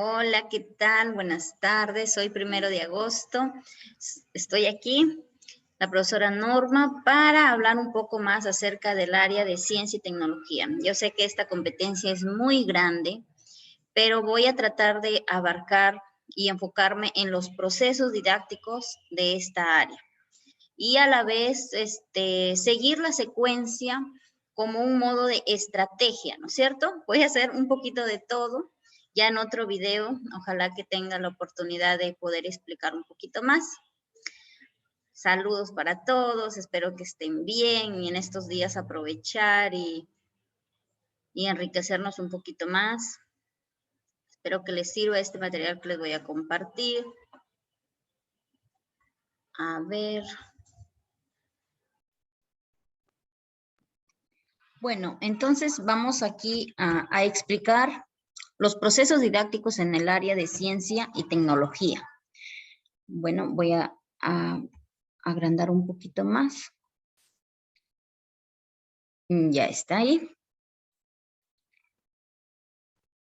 Hola, ¿qué tal? Buenas tardes. Hoy 1 de agosto. Estoy aquí, la profesora Norma, para hablar un poco más acerca del área de ciencia y tecnología. Yo sé que esta competencia es muy grande, pero voy a tratar de abarcar y enfocarme en los procesos didácticos de esta área. Y a la vez, seguir la secuencia como un modo de estrategia, ¿no es cierto? Voy a hacer un poquito de todo. Ya en otro video, ojalá que tenga la oportunidad de poder explicar un poquito más. Saludos para todos, espero que estén bien y en estos días aprovechar y enriquecernos un poquito más. Espero que les sirva este material que les voy a compartir. A ver. Bueno, entonces vamos aquí a explicar los procesos didácticos en el área de ciencia y tecnología. Bueno, voy a agrandar un poquito más. Ya está ahí.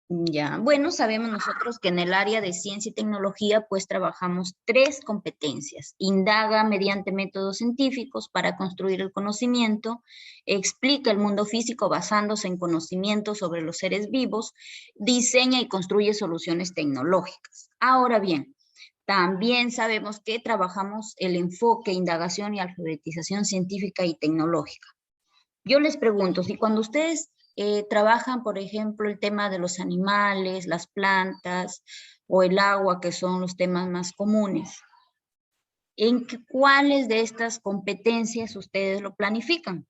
Ya, bueno, sabemos nosotros que en el área de ciencia y tecnología pues trabajamos 3 competencias. Indaga mediante métodos científicos para construir el conocimiento, explica el mundo físico basándose en conocimientos sobre los seres vivos, diseña y construye soluciones tecnológicas. Ahora bien, también sabemos que trabajamos el enfoque, indagación y alfabetización científica y tecnológica. Yo les pregunto, si cuando ustedes trabajan, por ejemplo, el tema de los animales, las plantas o el agua, que son los temas más comunes, ¿cuáles de estas competencias ustedes lo planifican?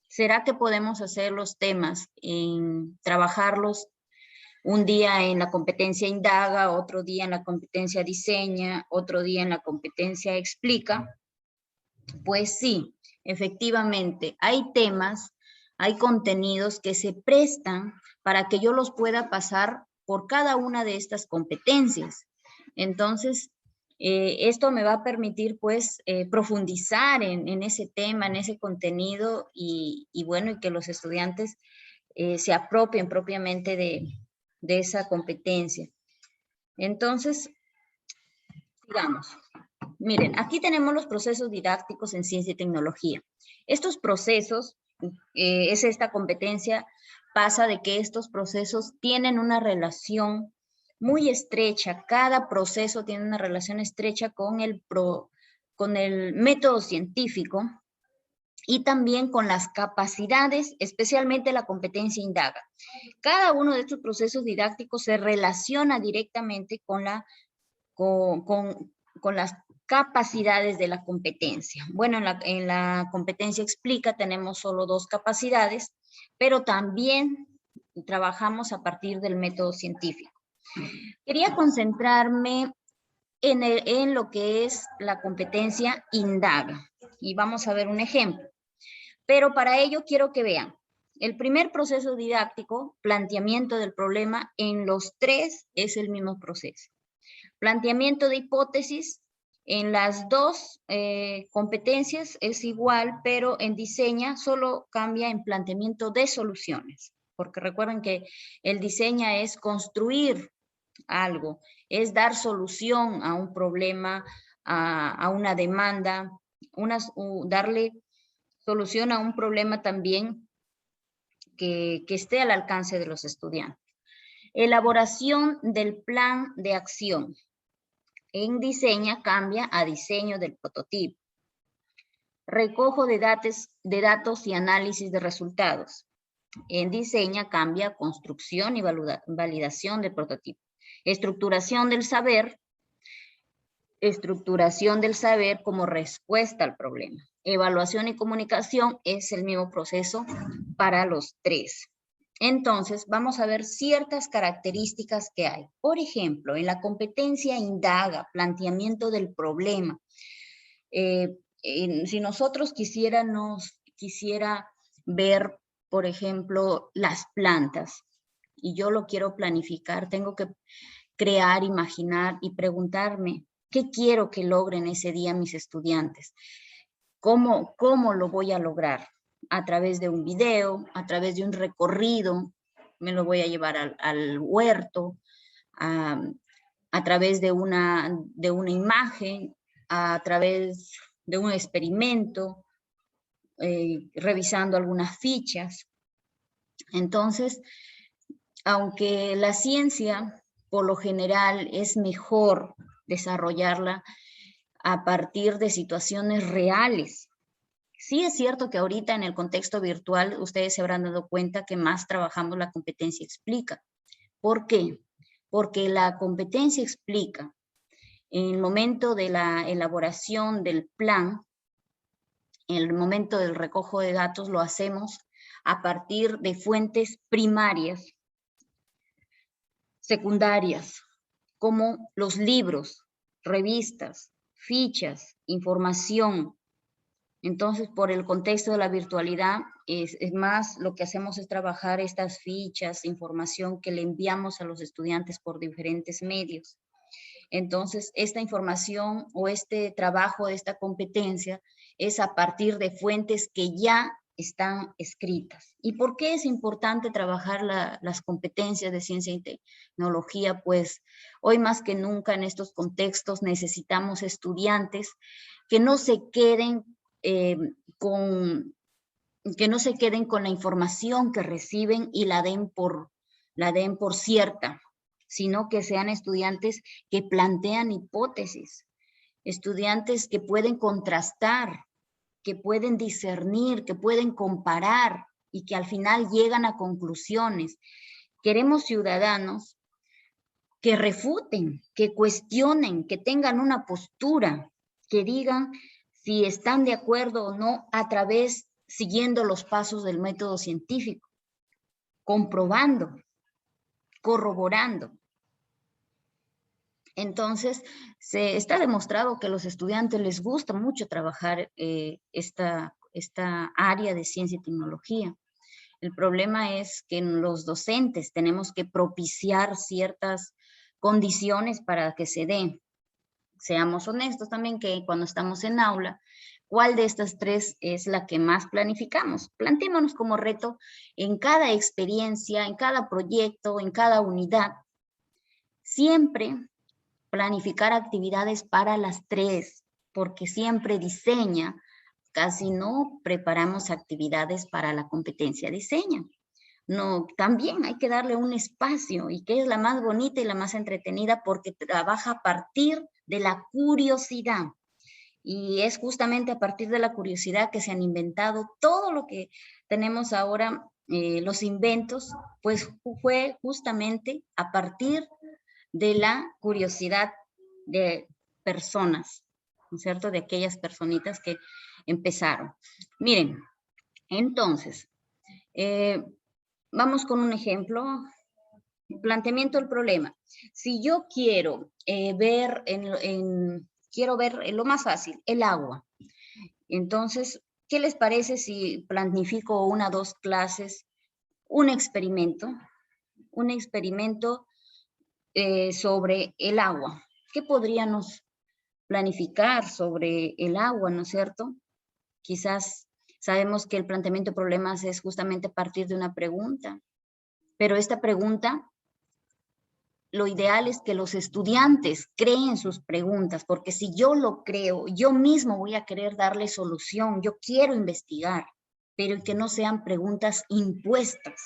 ¿Será que podemos hacer los temas, trabajarlos un día en la competencia indaga, otro día en la competencia diseña, otro día en la competencia explica? Pues sí, efectivamente, hay temas, hay contenidos que se prestan para que yo los pueda pasar por cada una de estas competencias. Entonces, esto me va a permitir, pues, profundizar en ese tema, en ese contenido y bueno, y que los estudiantes se apropien propiamente de esa competencia. Entonces, sigamos. Miren, aquí tenemos los procesos didácticos en ciencia y tecnología. Estos procesos, es esta competencia, pasa de que estos procesos tienen una relación muy estrecha. Cada proceso tiene una relación estrecha con el método científico y también con las capacidades, especialmente la competencia indaga. Cada uno de estos procesos didácticos se relaciona directamente con las capacidades de la competencia. Bueno, en la competencia explica tenemos solo 2 capacidades, pero también trabajamos a partir del método científico. Quería concentrarme en lo que es la competencia indaga y vamos a ver un ejemplo. Pero para ello quiero que vean el primer proceso didáctico, planteamiento del problema, en los 3 es el mismo proceso. Planteamiento de hipótesis, en las 2 competencias es igual, pero en diseña solo cambia en planteamiento de soluciones, porque recuerden que el diseña es construir algo, es dar solución a un problema, a una demanda, darle solución a un problema también que esté al alcance de los estudiantes. Elaboración del plan de acción. En diseña cambia a diseño del prototipo. Recojo de datos y análisis de resultados. En diseña cambia a construcción y validación del prototipo. Estructuración del saber como respuesta al problema. Evaluación y comunicación es el mismo proceso para los 3. Entonces, vamos a ver ciertas características que hay. Por ejemplo, en la competencia indaga, planteamiento del problema. Si nosotros quisiera ver, por ejemplo, las plantas, y yo lo quiero planificar, tengo que crear, imaginar y preguntarme, ¿qué quiero que logren ese día mis estudiantes? ¿Cómo lo voy a lograr? A través de un video, a través de un recorrido, me lo voy a llevar al huerto, a través de una imagen, a través de un experimento, revisando algunas fichas. Entonces, aunque la ciencia, por lo general, es mejor desarrollarla a partir de situaciones reales. Sí es cierto que ahorita en el contexto virtual ustedes se habrán dado cuenta que más trabajamos la competencia explica. ¿Por qué? Porque la competencia explica, en el momento de la elaboración del plan, en el momento del recojo de datos, lo hacemos a partir de fuentes primarias, secundarias, como los libros, revistas, fichas, información. Entonces, por el contexto de la virtualidad, es más, lo que hacemos es trabajar estas fichas, información que le enviamos a los estudiantes por diferentes medios. Entonces, esta información o este trabajo de esta competencia es a partir de fuentes que ya están escritas. ¿Y por qué es importante trabajar las competencias de ciencia y tecnología? Pues hoy más que nunca en estos contextos necesitamos estudiantes que no se queden con la información que reciben y la den por cierta, sino que sean estudiantes que plantean hipótesis, estudiantes que pueden contrastar, que pueden discernir, que pueden comparar y que al final llegan a conclusiones. Queremos ciudadanos que refuten, que cuestionen, que tengan una postura, que digan si están de acuerdo o no siguiendo los pasos del método científico, comprobando, corroborando. Entonces, se está demostrado que a los estudiantes les gusta mucho trabajar esta área de ciencia y tecnología. El problema es que los docentes tenemos que propiciar ciertas condiciones para que se dé. Seamos honestos también que cuando estamos en aula, ¿cuál de estas tres es la que más planificamos? Plantémonos como reto en cada experiencia, en cada proyecto, en cada unidad, siempre planificar actividades para las tres, porque siempre diseña, casi no preparamos actividades para la competencia diseña. No, también hay que darle un espacio y que es la más bonita y la más entretenida porque trabaja a partir de la curiosidad. Y es justamente a partir de la curiosidad que se han inventado todo lo que tenemos ahora, los inventos, pues fue justamente a partir de la curiosidad de personas, ¿no es cierto? De aquellas personitas que empezaron. Miren, entonces, vamos con un ejemplo. Planteamiento del problema. Si yo quiero ver lo más fácil, el agua. Entonces, ¿qué les parece si planifico 1 o 2 clases, un experimento sobre el agua? ¿Qué podríamos planificar sobre el agua, no es cierto? Quizás sabemos que el planteamiento de problemas es justamente a partir de una pregunta, pero esta pregunta, lo ideal es que los estudiantes creen sus preguntas, porque si yo lo creo, yo mismo voy a querer darle solución, yo quiero investigar, pero que no sean preguntas impuestas,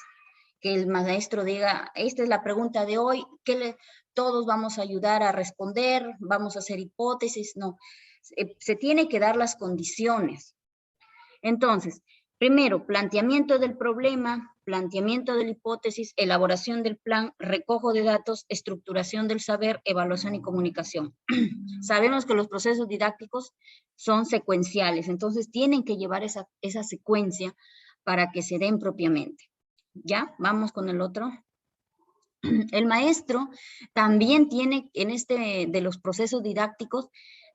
que el maestro diga, esta es la pregunta de hoy, todos vamos a ayudar a responder, vamos a hacer hipótesis, no, se tiene que dar las condiciones. Entonces, primero, planteamiento del problema, planteamiento de la hipótesis, elaboración del plan, recojo de datos, estructuración del saber, evaluación y comunicación. Sabemos que los procesos didácticos son secuenciales, entonces tienen que llevar esa secuencia para que se den propiamente. ¿Ya? Vamos con el otro. El maestro también tiene, de los procesos didácticos,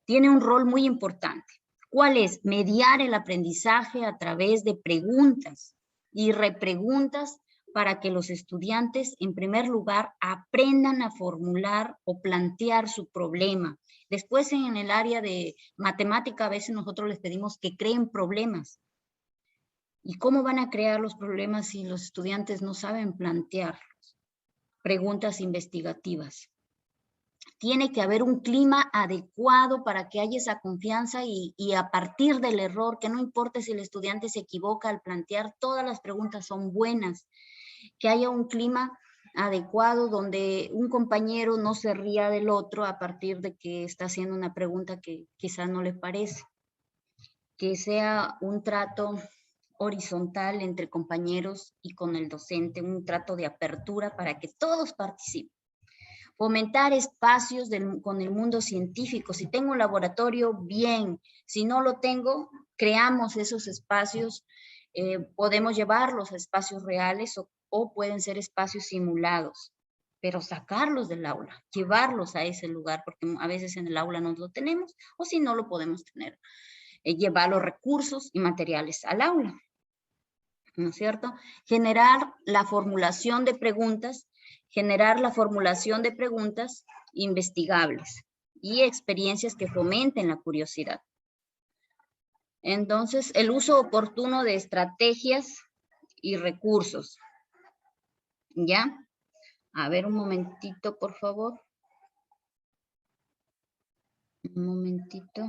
tiene un rol muy importante. ¿Cuál es? Mediar el aprendizaje a través de preguntas y repreguntas para que los estudiantes, en primer lugar, aprendan a formular o plantear su problema. Después, en el área de matemática, a veces nosotros les pedimos que creen problemas. ¿Y cómo van a crear los problemas si los estudiantes no saben plantearlos? Preguntas investigativas. tiene que haber un clima adecuado para que haya esa confianza y a partir del error, que no importa si el estudiante se equivoca al plantear, todas las preguntas son buenas, que haya un clima adecuado donde un compañero no se ría del otro a partir de que está haciendo una pregunta que quizás no le parece, que sea un trato horizontal entre compañeros y con el docente, un trato de apertura para que todos participen. Fomentar espacios con el mundo científico. Si tengo un laboratorio, bien. Si no lo tengo, creamos esos espacios. Podemos llevarlos a espacios reales o pueden ser espacios simulados, pero sacarlos del aula, llevarlos a ese lugar, porque a veces en el aula no lo tenemos, o si no lo podemos tener, llevar los recursos y materiales al aula, ¿no es cierto? Generar la formulación de preguntas investigables y experiencias que fomenten la curiosidad. Entonces, el uso oportuno de estrategias y recursos. ¿Ya? A ver, un momentito, por favor. Un momentito.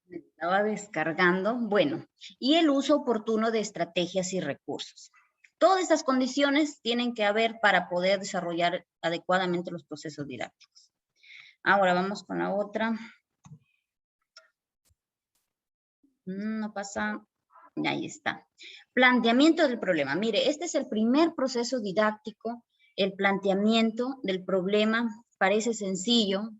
Me estaba descargando. Bueno, y el uso oportuno de estrategias y recursos. Todas estas condiciones tienen que haber para poder desarrollar adecuadamente los procesos didácticos. Ahora vamos con la otra. No pasa. Ahí está. Planteamiento del problema. Mire, este es el primer proceso didáctico. El planteamiento del problema parece sencillo,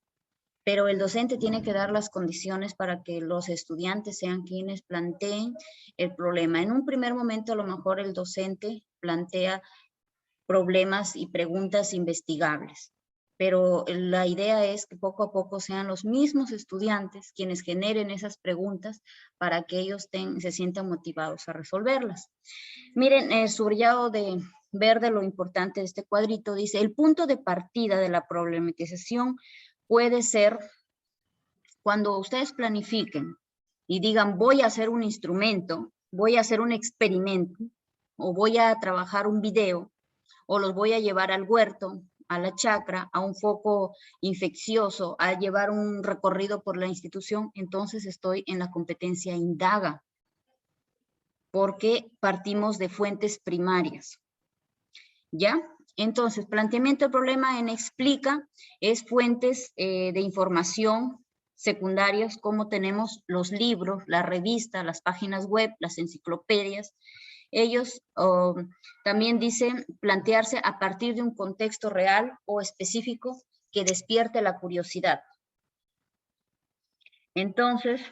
pero el docente tiene que dar las condiciones para que los estudiantes sean quienes planteen el problema. En un primer momento, a lo mejor el docente plantea problemas y preguntas investigables, pero la idea es que poco a poco sean los mismos estudiantes quienes generen esas preguntas para que ellos se sientan motivados a resolverlas. Miren, el subrayado de verde, lo importante de este cuadrito, dice, el punto de partida de la problematización puede ser cuando ustedes planifiquen y digan, voy a hacer un instrumento, voy a hacer un experimento, o voy a trabajar un video, o los voy a llevar al huerto, a la chacra, a un foco infeccioso, a llevar un recorrido por la institución, entonces estoy en la competencia indaga, porque partimos de fuentes primarias. ¿Ya? Entonces, planteamiento del problema en explica es fuentes de información secundarias, como tenemos los libros, la revista, las páginas web, las enciclopedias. Ellos también dicen plantearse a partir de un contexto real o específico que despierte la curiosidad. Entonces,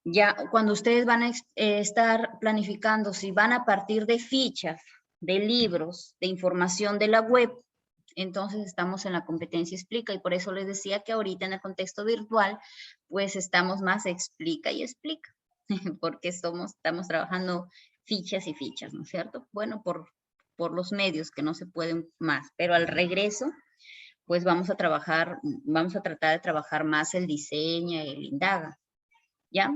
ya cuando ustedes van a estar planificando, si van a partir de fichas, de libros, de información de la web, entonces estamos en la competencia explica, y por eso les decía que ahorita en el contexto virtual, pues estamos más explica y explica, porque estamos trabajando fichas y fichas, ¿no es cierto? Bueno, por los medios que no se pueden más, pero al regreso, pues vamos a tratar de trabajar más el diseño, el indaga. ¿Ya?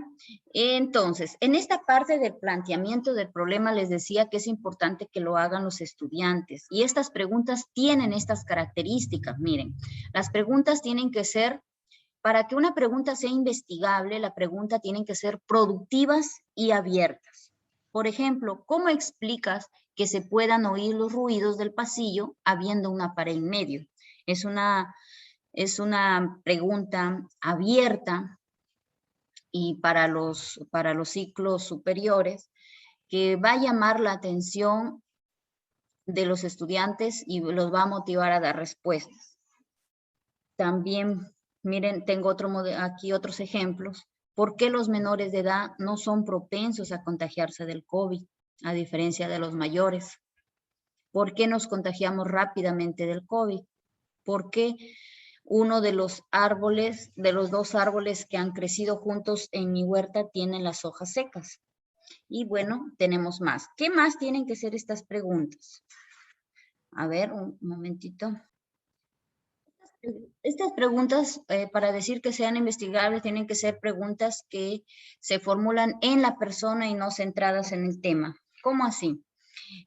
Entonces, en esta parte del planteamiento del problema les decía que es importante que lo hagan los estudiantes. Y estas preguntas tienen estas características. Miren, las preguntas tienen que ser, para que una pregunta sea investigable, la pregunta tienen que ser productivas y abiertas. Por ejemplo, ¿cómo explicas que se puedan oír los ruidos del pasillo habiendo una pared en medio? Es una pregunta abierta, y para los ciclos superiores, que va a llamar la atención de los estudiantes y los va a motivar a dar respuestas. También, miren, tengo aquí otros ejemplos. ¿Por qué los menores de edad no son propensos a contagiarse del COVID, a diferencia de los mayores? ¿Por qué nos contagiamos rápidamente del COVID? ¿Por qué uno de los árboles, de los dos árboles que han crecido juntos en mi huerta, tienen las hojas secas? Y bueno, tenemos más. ¿Qué más tienen que ser estas preguntas? A ver, un momentito. Estas preguntas, para decir que sean investigables, tienen que ser preguntas que se formulan en la persona y no centradas en el tema. ¿Cómo así?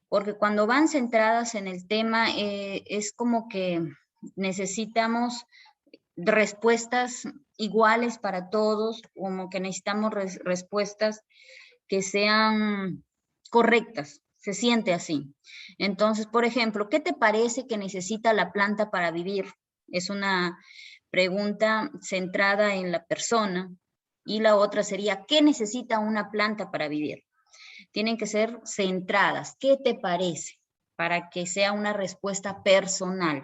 porque cuando van centradas en el tema, es como que necesitamos respuestas iguales para todos, como que necesitamos respuestas que sean correctas, se siente así. Entonces, por ejemplo, ¿qué te parece que necesita la planta para vivir? Es una pregunta centrada en la persona. Y la otra sería, ¿qué necesita una planta para vivir? Tienen que ser centradas. ¿Qué te parece? Para que sea una respuesta personal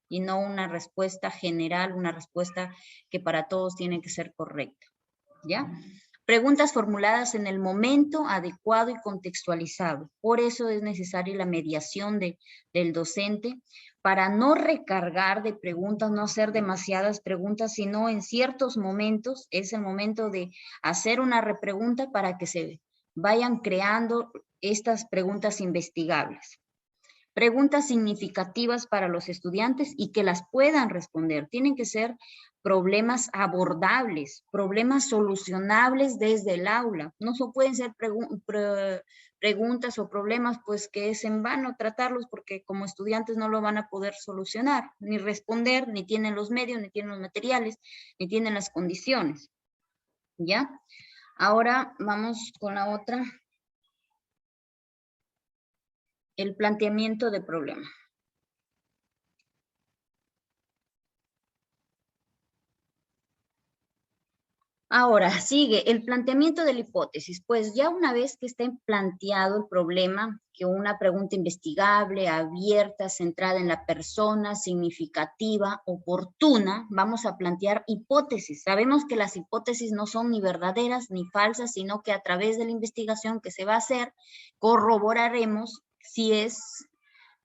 y no una respuesta general, una respuesta que para todos tiene que ser correcta. ¿Ya? Preguntas formuladas en el momento adecuado y contextualizado. Por eso es necesaria la mediación del docente para no recargar de preguntas, no hacer demasiadas preguntas, sino en ciertos momentos es el momento de hacer una repregunta para que se vayan creando estas preguntas investigables. Preguntas significativas para los estudiantes y que las puedan responder. Tienen que ser problemas abordables, problemas solucionables desde el aula. No pueden ser preguntas o problemas pues que es en vano tratarlos porque como estudiantes no lo van a poder solucionar, ni responder, ni tienen los medios, ni tienen los materiales, ni tienen las condiciones. ¿Ya? Ahora vamos con la otra. El planteamiento de problema. Ahora, sigue el planteamiento de la hipótesis. Pues ya una vez que esté planteado el problema, que una pregunta investigable, abierta, centrada en la persona, significativa, oportuna, vamos a plantear hipótesis. Sabemos que las hipótesis no son ni verdaderas ni falsas, sino que a través de la investigación que se va a hacer, corroboraremos si es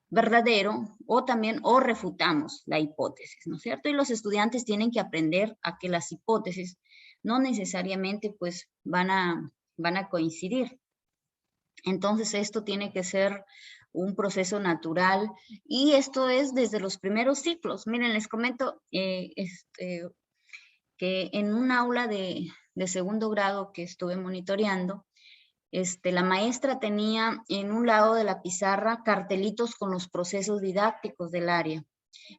verdadero o también o refutamos la hipótesis, ¿no es cierto? Y los estudiantes tienen que aprender a que las hipótesis no necesariamente pues van a coincidir. Entonces esto tiene que ser un proceso natural y esto es desde los primeros ciclos. Miren, les comento que en un aula de segundo grado que estuve monitoreando, la maestra tenía en un lado de la pizarra cartelitos con los procesos didácticos del área.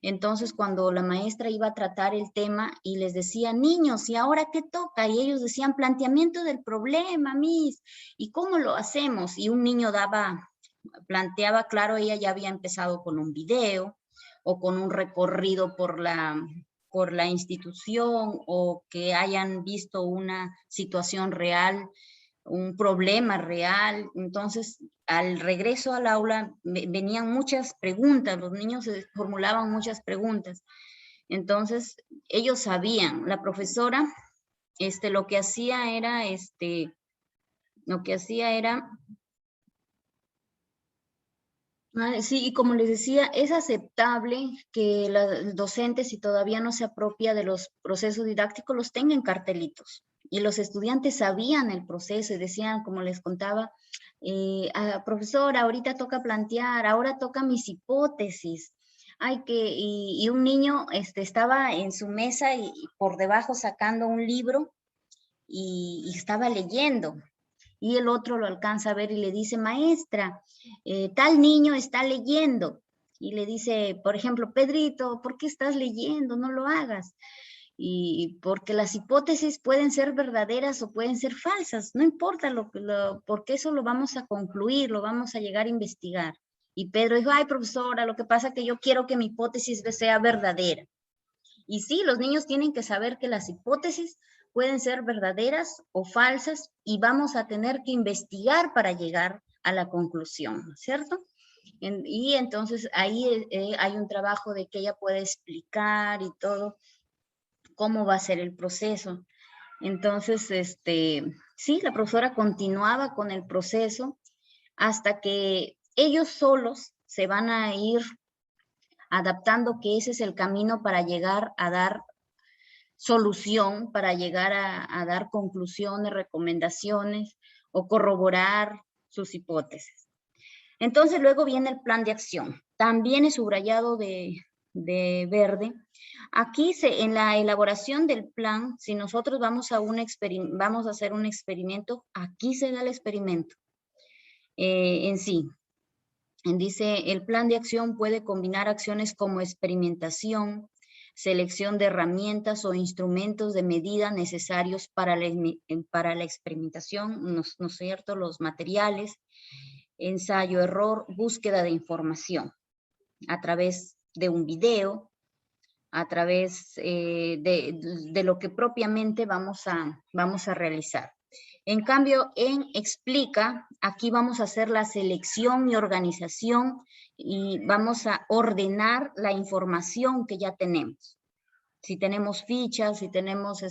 Entonces, cuando la maestra iba a tratar el tema y les decía, niños, ¿y ahora qué toca? Y ellos decían, planteamiento del problema, Miss, ¿y cómo lo hacemos? Y un niño planteaba, claro, ella ya había empezado con un video o con un recorrido por la institución o que hayan visto una situación real, un problema real. Entonces, al regreso al aula venían muchas preguntas, los niños formulaban muchas preguntas. Entonces, ellos sabían, la profesora, lo que hacía era, sí, y como les decía, es aceptable que el docente, si todavía no se apropia de los procesos didácticos, los tenga en cartelitos. Y los estudiantes sabían el proceso y decían, como les contaba, profesora, ahorita toca plantear, ahora toca mis hipótesis. Y un niño estaba en su mesa y por debajo sacando un libro y estaba leyendo. Y el otro lo alcanza a ver y le dice, maestra, tal niño está leyendo. Y le dice, por ejemplo, Pedrito, ¿por qué estás leyendo? No lo hagas. Y porque las hipótesis pueden ser verdaderas o pueden ser falsas, no importa porque eso lo vamos a concluir, lo vamos a llegar a investigar. Y Pedro dijo, ay, profesora, lo que pasa es que yo quiero que mi hipótesis sea verdadera. Y sí, los niños tienen que saber que las hipótesis pueden ser verdaderas o falsas y vamos a tener que investigar para llegar a la conclusión, ¿cierto? Y entonces ahí hay un trabajo de que ella puede explicar y todo cómo va a ser el proceso. Entonces, sí, la profesora continuaba con el proceso hasta que ellos solos se van a ir adaptando que ese es el camino para llegar a dar solución, para llegar a dar conclusiones, recomendaciones o corroborar sus hipótesis. Entonces luego viene el plan de acción. También es subrayado de verde. Aquí en la elaboración del plan, si nosotros vamos a hacer un experimento, aquí se da el experimento en sí. Dice, el plan de acción puede combinar acciones como experimentación, selección de herramientas o instrumentos de medida necesarios para la experimentación, ¿no es cierto? Los materiales, ensayo, error, búsqueda de información a través de un video, a través de lo que propiamente vamos a realizar. En cambio, en Explica, aquí vamos a hacer la selección y organización y vamos a ordenar la información que ya tenemos. Si tenemos fichas, si tenemos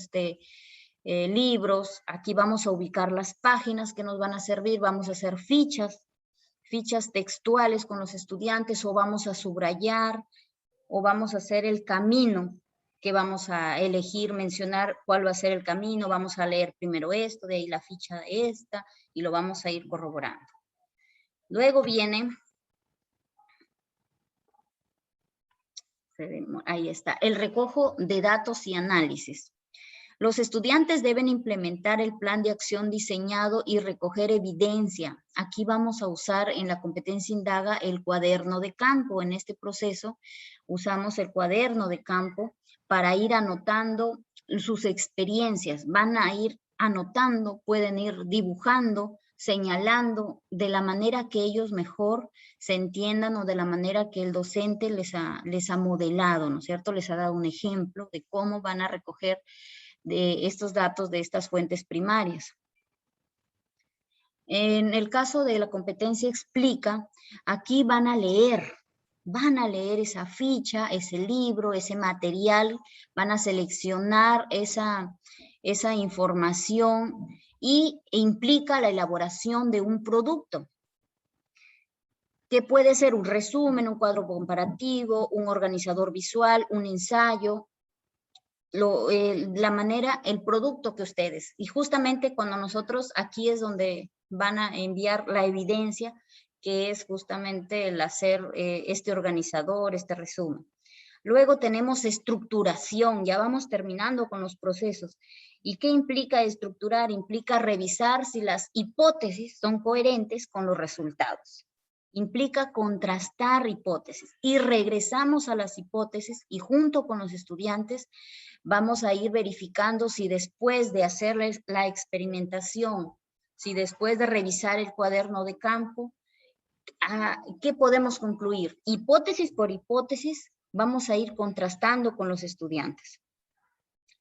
libros, aquí vamos a ubicar las páginas que nos van a servir, vamos a hacer fichas textuales con los estudiantes, o vamos a subrayar, o vamos a hacer el camino que vamos a elegir, mencionar cuál va a ser el camino, vamos a leer primero esto, de ahí la ficha de esta, y lo vamos a ir corroborando. Luego viene, ahí está, el recojo de datos y análisis. Los estudiantes deben implementar el plan de acción diseñado y recoger evidencia. Aquí vamos a usar en la competencia Indaga el cuaderno de campo. En este proceso usamos el cuaderno de campo para ir anotando sus experiencias. Van a ir anotando, pueden ir dibujando, señalando de la manera que ellos mejor se entiendan o de la manera que el docente les ha modelado, ¿no es cierto? Les ha dado un ejemplo de cómo van a recoger de estos datos de estas fuentes primarias. En el caso de la competencia Explica, aquí van a leer esa ficha, ese libro, ese material, van a seleccionar esa información y implica la elaboración de un producto, que puede ser un resumen, un cuadro comparativo, un organizador visual, un ensayo, la manera, el producto que ustedes, y justamente cuando nosotros, aquí es donde van a enviar la evidencia, que es justamente el hacer este organizador, este resumen. Luego tenemos estructuración, ya vamos terminando con los procesos. ¿Y qué implica estructurar? Implica revisar si las hipótesis son coherentes con los resultados. Implica contrastar hipótesis y regresamos a las hipótesis y junto con los estudiantes vamos a ir verificando si después de hacerles la experimentación, si después de revisar el cuaderno de campo, ¿qué podemos concluir? Hipótesis por hipótesis vamos a ir contrastando con los estudiantes.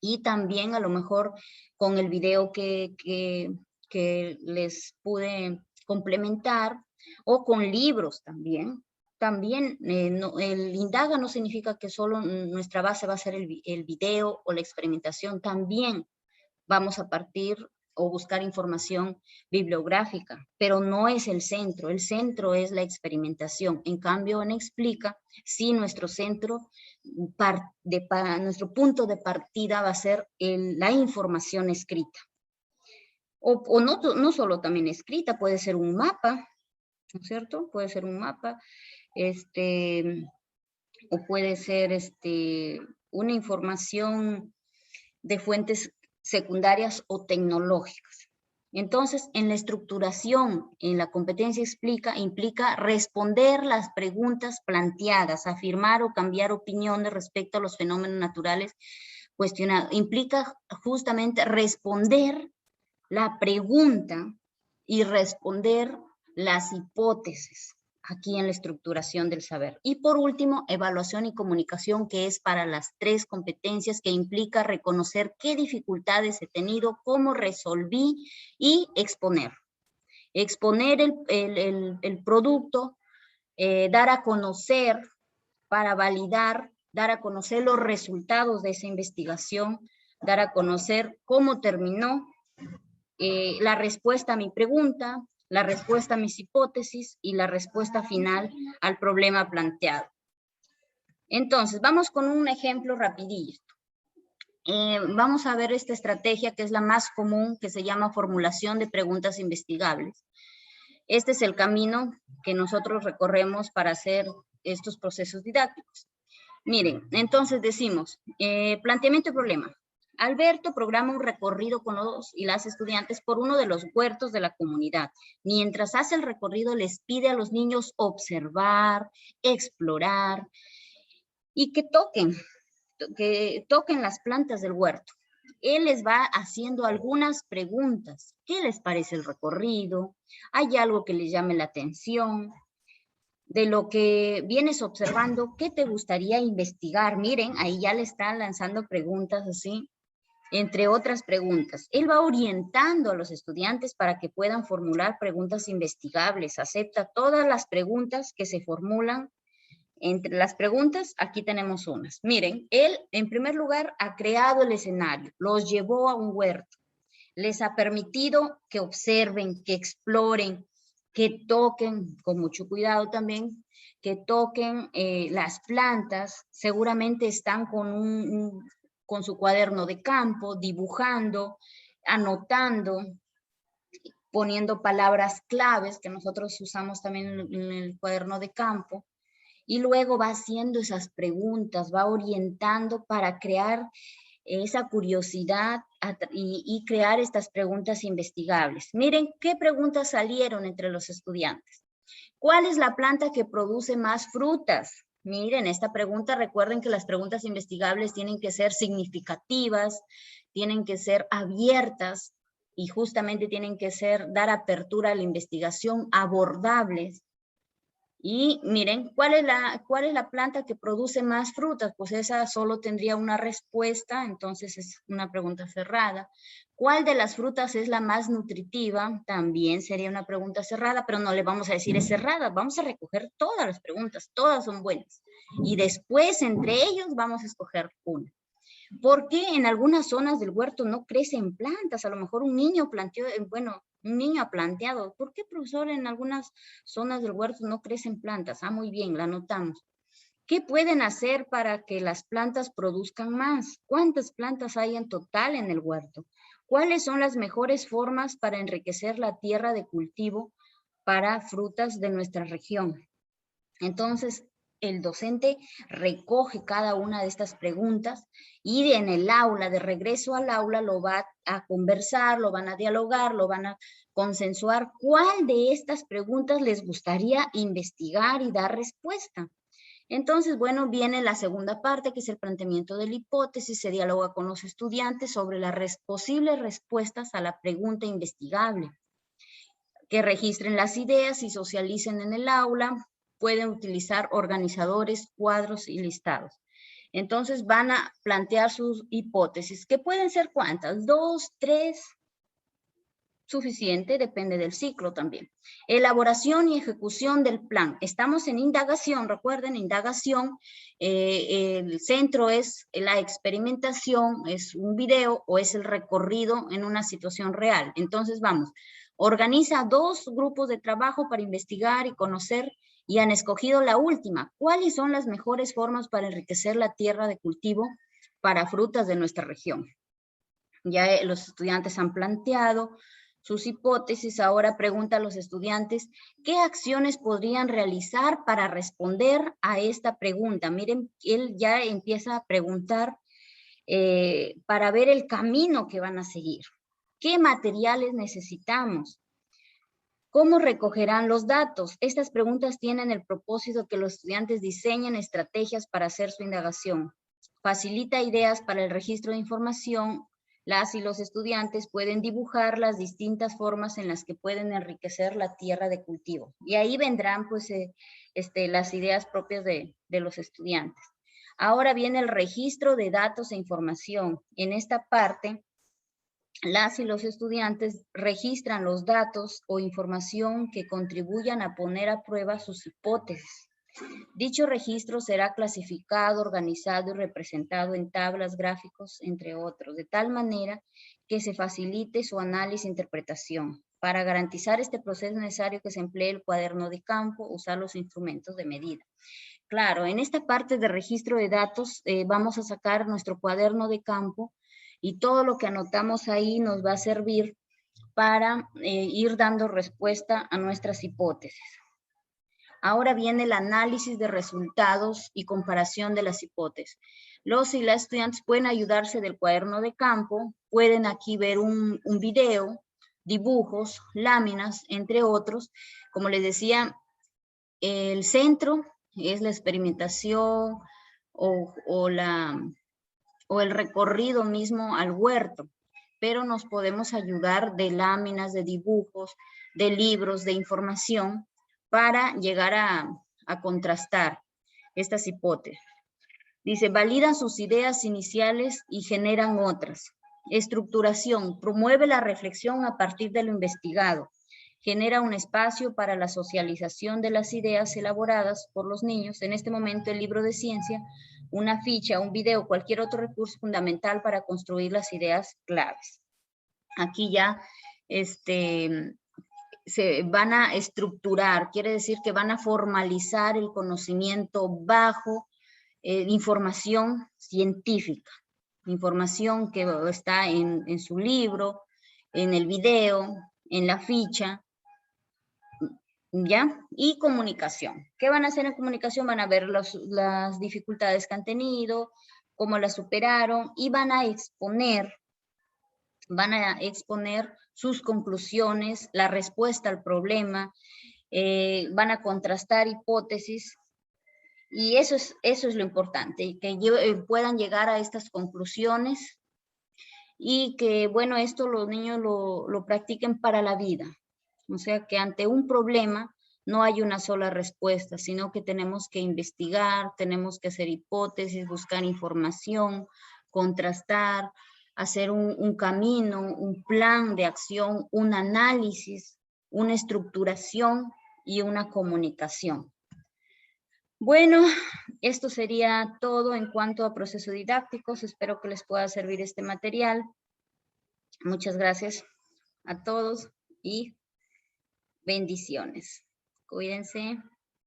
Y también a lo mejor con el video que les pude complementar, o con libros también. También el Indaga no significa que solo nuestra base va a ser el video o la experimentación. También vamos a partir o buscar información bibliográfica, pero no es el centro es la experimentación. En cambio, en Explica, sí, nuestro centro, nuestro punto de partida va a ser la información escrita. O no solo también escrita, puede ser un mapa, ¿no es cierto? Puede ser un mapa, o puede ser una información de fuentes secundarias o tecnológicas. Entonces, en la estructuración, en la competencia Explica, implica responder las preguntas planteadas, afirmar o cambiar opiniones respecto a los fenómenos naturales cuestionados. Implica justamente responder la pregunta y responder las hipótesis aquí en la estructuración del saber. Y por último, evaluación y comunicación, que es para las 3 competencias, que implica reconocer qué dificultades he tenido, cómo resolví y exponer. Exponer el producto, dar a conocer para validar, dar a conocer los resultados de esa investigación, dar a conocer cómo terminó, la respuesta a mi pregunta, la respuesta a mis hipótesis y la respuesta final al problema planteado. Entonces, vamos con un ejemplo rapidito. Vamos a ver esta estrategia que es la más común, que se llama formulación de preguntas investigables. Este es el camino que nosotros recorremos para hacer estos procesos didácticos. Miren, entonces decimos, planteamiento de problema. Alberto programa un recorrido con los y las estudiantes por uno de los huertos de la comunidad. Mientras hace el recorrido, les pide a los niños observar, explorar y que toquen las plantas del huerto. Él les va haciendo algunas preguntas. ¿Qué les parece el recorrido? ¿Hay algo que les llame la atención? De lo que vienes observando, ¿qué te gustaría investigar? Miren, ahí ya le están lanzando preguntas así, entre otras preguntas. Él va orientando a los estudiantes para que puedan formular preguntas investigables. Acepta todas las preguntas que se formulan. Entre las preguntas, aquí tenemos unas. Miren, él, en primer lugar, ha creado el escenario, los llevó a un huerto, les ha permitido que observen, que exploren, que toquen, con mucho cuidado también, que toquen las plantas. Seguramente están con su cuaderno de campo, dibujando, anotando, poniendo palabras claves que nosotros usamos también en el cuaderno de campo. Y luego va haciendo esas preguntas, va orientando para crear esa curiosidad y crear estas preguntas investigables. Miren qué preguntas salieron entre los estudiantes. ¿Cuál es la planta que produce más frutas? Miren, esta pregunta, recuerden que las preguntas investigables tienen que ser significativas, tienen que ser abiertas y justamente tienen que dar apertura a la investigación, abordables. Y miren, ¿cuál es la planta que produce más frutas? Pues esa solo tendría una respuesta, entonces es una pregunta cerrada. ¿Cuál de las frutas es la más nutritiva? También sería una pregunta cerrada, pero no le vamos a decir es cerrada, vamos a recoger todas las preguntas, todas son buenas. Y después, entre ellos, vamos a escoger una. ¿Por qué en algunas zonas del huerto no crecen plantas? A lo mejor un niño planteó, un niño ha planteado, ¿por qué, profesor, en algunas zonas del huerto no crecen plantas? Ah, muy bien, la anotamos. ¿Qué pueden hacer para que las plantas produzcan más? ¿Cuántas plantas hay en total en el huerto? ¿Cuáles son las mejores formas para enriquecer la tierra de cultivo para frutas de nuestra región? Entonces, el docente recoge cada una de estas preguntas y en el aula, de regreso al aula, lo va a conversar, lo van a dialogar, lo van a consensuar. ¿Cuál de estas preguntas les gustaría investigar y dar respuesta? Entonces, bueno, viene la segunda parte, que es el planteamiento de la hipótesis. Se dialoga con los estudiantes sobre las posibles respuestas a la pregunta investigable. Que registren las ideas y socialicen en el aula. Pueden utilizar organizadores, cuadros y listados. Entonces van a plantear sus hipótesis, que pueden ser ¿cuántas? 2, 3, suficiente, depende del ciclo también. Elaboración y ejecución del plan. Estamos en indagación, recuerden, indagación, el centro es la experimentación, es un video o es el recorrido en una situación real. Entonces vamos, organiza 2 grupos de trabajo para investigar y conocer y han escogido la última. ¿Cuáles son las mejores formas para enriquecer la tierra de cultivo para frutas de nuestra región? Ya los estudiantes han planteado sus hipótesis. Ahora pregunta a los estudiantes qué acciones podrían realizar para responder a esta pregunta. Miren, él ya empieza a preguntar para ver el camino que van a seguir. ¿Qué materiales necesitamos? ¿Cómo recogerán los datos? Estas preguntas tienen el propósito que los estudiantes diseñen estrategias para hacer su indagación. Facilita ideas para el registro de información. Las y los estudiantes pueden dibujar las distintas formas en las que pueden enriquecer la tierra de cultivo. Y ahí vendrán pues las ideas propias de los estudiantes. Ahora viene el registro de datos e información. En esta parte, las y los estudiantes registran los datos o información que contribuyan a poner a prueba sus hipótesis. Dicho registro será clasificado, organizado y representado en tablas, gráficos, entre otros, de tal manera que se facilite su análisis e interpretación. Para garantizar este proceso es necesario que se emplee el cuaderno de campo, usar los instrumentos de medida. Claro, en esta parte de registro de datos vamos a sacar nuestro cuaderno de campo y todo lo que anotamos ahí nos va a servir para ir dando respuesta a nuestras hipótesis. Ahora viene el análisis de resultados y comparación de las hipótesis. Los y las estudiantes pueden ayudarse del cuaderno de campo, pueden aquí ver un video, dibujos, láminas, entre otros. Como les decía, el centro es la experimentación o el recorrido mismo al huerto, pero nos podemos ayudar de láminas, de dibujos, de libros, de información para llegar a contrastar estas hipótesis. Dice, validan sus ideas iniciales y generan otras. Estructuración, promueve la reflexión a partir de lo investigado. Genera un espacio para la socialización de las ideas elaboradas por los niños. En este momento, el libro de ciencia, una ficha, un video, cualquier otro recurso fundamental para construir las ideas claves. Aquí ya se van a estructurar, quiere decir que van a formalizar el conocimiento bajo información científica, información que está en su libro, en el video, en la ficha, ¿ya? Y comunicación. ¿Qué van a hacer en comunicación? Van a ver las dificultades que han tenido, cómo las superaron y van a exponer sus conclusiones, la respuesta al problema, van a contrastar hipótesis. Y eso es lo importante, que puedan llegar a estas conclusiones y que, bueno, esto los niños lo practiquen para la vida. O sea, que ante un problema no hay una sola respuesta, sino que tenemos que investigar, tenemos que hacer hipótesis, buscar información, contrastar, hacer un camino, un plan de acción, un análisis, una estructuración y una comunicación. Bueno, esto sería todo en cuanto a procesos didácticos. Espero que les pueda servir este material. Muchas gracias a todos y bendiciones. Cuídense.